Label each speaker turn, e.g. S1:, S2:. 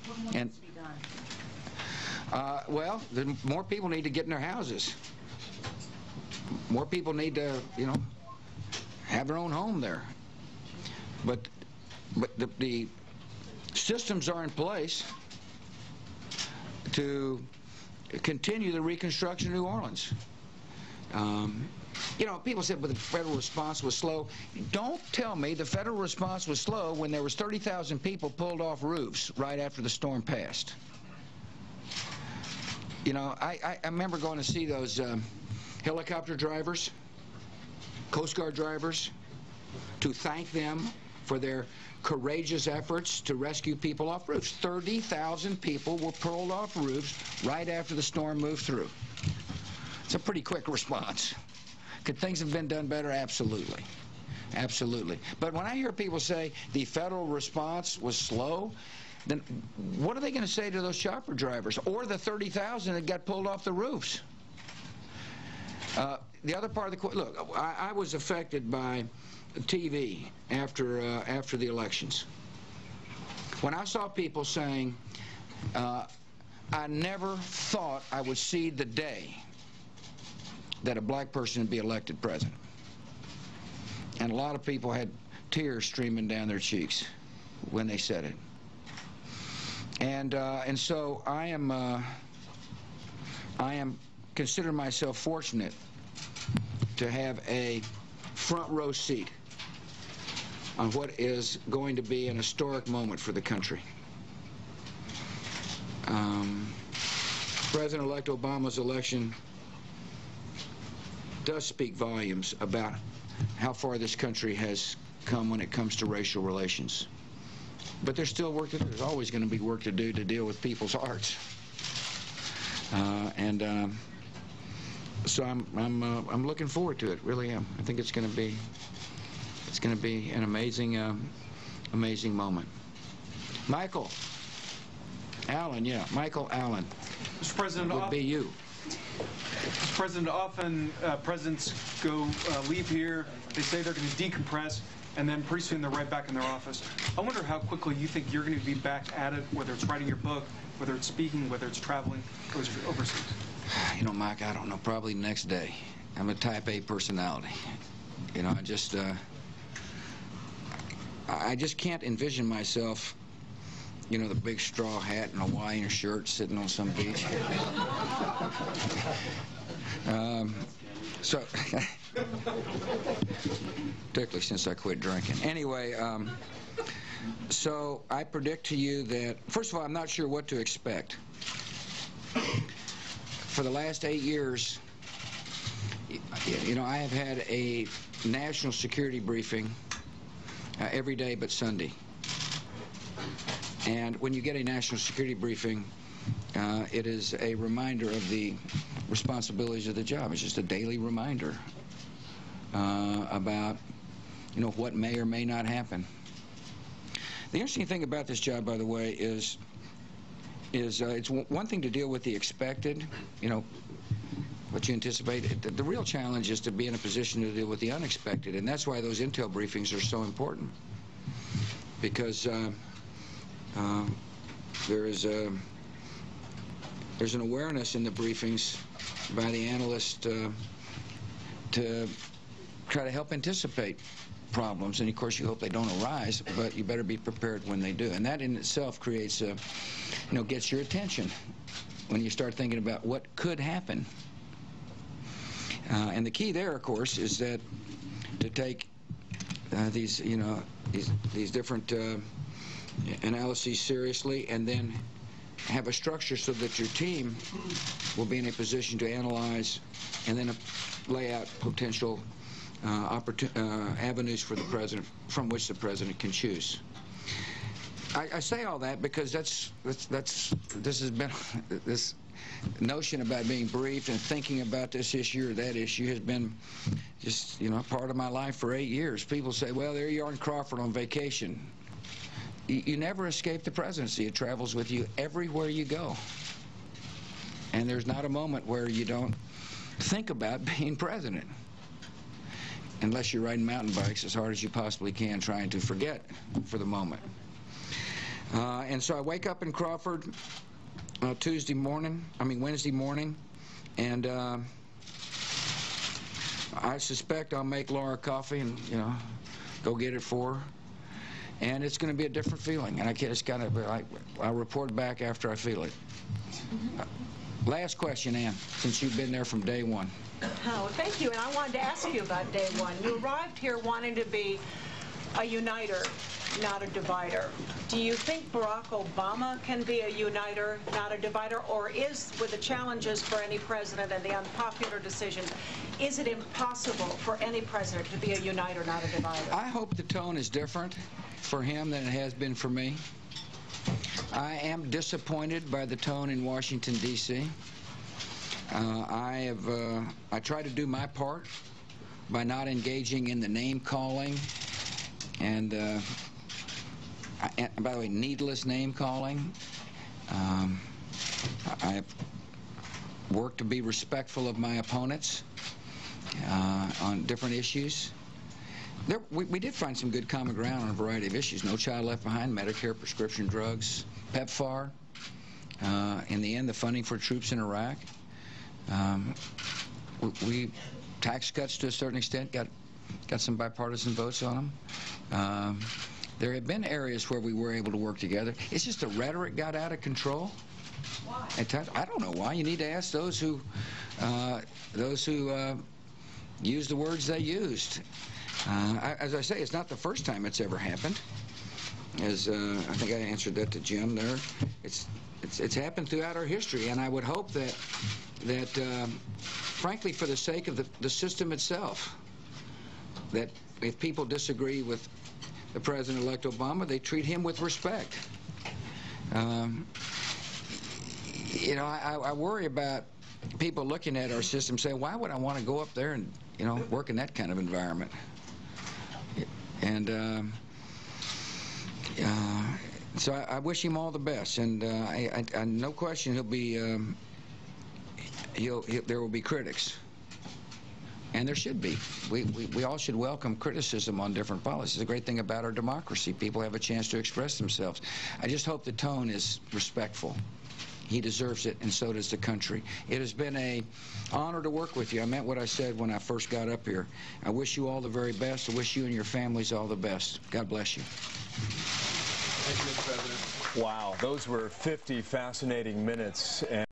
S1: What more needs to be done?
S2: Well, more people need to get in their houses. More people need to, you know, have their own home there. But the systems are in place to continue the reconstruction of New Orleans. You know, people said, but the federal response was slow. Don't tell me the federal response was slow when there was 30,000 people pulled off roofs right after the storm passed. You know, I remember going to see those helicopter drivers, Coast Guard drivers, to thank them for their courageous efforts to rescue people off roofs. 30,000 people were pulled off roofs right after the storm moved through. It's a pretty quick response. Could things have been done better? Absolutely. Absolutely. But when I hear people say the federal response was slow, then what are they going to say to those chopper drivers or the 30,000 that got pulled off the roofs? The other part of the look, I was affected by TV after the elections. When I saw people saying, I never thought I would see the day that a black person would be elected president. And a lot of people had tears streaming down their cheeks when they said it. And so I am considering myself fortunate to have a front row seat on what is going to be an historic moment for the country. President-elect Obama's election does speak volumes about how far this country has come when it comes to racial relations. But there's still work to do. There's always going to be work to do to deal with people's hearts. So I'm looking forward to it. Really am. I think it's going to be an amazing amazing moment. Michael Allen, yeah, Michael Allen.
S3: Mr. President,
S2: would be you.
S3: Mr. President, often presidents leave here, they say they're going to decompress, and then pretty soon they're right back in their office. I wonder how quickly you think you're going to be back at it, whether it's writing your book, whether it's speaking, whether it's traveling overseas.
S2: You know, Mike, I don't know, probably next day. I'm a type A personality. You know, I just can't envision myself, you know, the big straw hat and Hawaiian shirt sitting on some beach. So, particularly since I quit drinking. Anyway, so I predict to you that, first of all, I'm not sure what to expect. For the last 8 years, you know, I have had a national security briefing every day but Sunday. And when you get a national security briefing, it is a reminder of the responsibilities of the job. It's just a daily reminder about, you know, what may or may not happen. The interesting thing about this job, by the way, is it's one thing to deal with the expected, you know, what you anticipate. The real challenge is to be in a position to deal with the unexpected, and that's why those intel briefings are so important, because there's an awareness in the briefings by the analyst to try to help anticipate problems, and of course you hope they don't arise, but you better be prepared when they do. And that in itself creates a, you know, gets your attention when you start thinking about what could happen. And the key there, of course, is that to take these, you know, these different analyses seriously, and then have a structure so that your team will be in a position to analyze and then lay out potential avenues for the president, from which the president can choose. I say all that because this has been this notion about being briefed and thinking about this issue or that issue has been just, you know, part of my life for 8 years. People say, well, there you are in Crawford on vacation. You never escape the presidency. It travels with you everywhere you go. And there's not a moment where you don't think about being president, unless you're riding mountain bikes as hard as you possibly can, trying to forget for the moment. And so I wake up in Crawford Wednesday morning, and I suspect I'll make Laura coffee and, go get it for her. And it's going to be a different feeling. And it's kind of like, I'll report back after I feel it. Last question, Ann, since you've been there from day one.
S1: Oh, thank you. And I wanted to ask you about day one. You arrived here wanting to be a uniter, not a divider. Do you think Barack Obama can be a uniter, not a divider, or with the challenges for any president and the unpopular decisions, is it impossible for any president to be a uniter, not a divider?
S2: I hope the tone is different for him than it has been for me. I am disappointed by the tone in Washington, D.C. I try to do my part by not engaging in the name-calling and by the way, needless name-calling. I've worked to be respectful of my opponents on different issues. We did find some good common ground on a variety of issues. No Child Left Behind, Medicare, prescription drugs, PEPFAR. In the end, the funding for troops in Iraq. Tax cuts to a certain extent got some bipartisan votes on them. There have been areas where we were able to work together. It's just the rhetoric got out of control.
S1: Why?
S2: At times, I don't know why. You need to ask those who used the words they used. As I say, it's not the first time it's ever happened. As I think I answered that to Jim there. It's happened throughout our history, and I would hope that frankly, for the sake of the system itself, that if people disagree with the President-elect Obama, they treat him with respect. I worry about people looking at our system saying, why would I want to go up there and, work in that kind of environment? And so I wish him all the best, and no question he'll be, there will be critics. And there should be. We all should welcome criticism on different policies. The great thing about our democracy, people have a chance to express themselves. I just hope the tone is respectful. He deserves it, and so does the country. It has been an honor to work with you. I meant what I said when I first got up here. I wish you all the very best. I wish you and your families all the best. God bless you.
S4: Thank you, Mr. President. Wow, those were 50 fascinating minutes.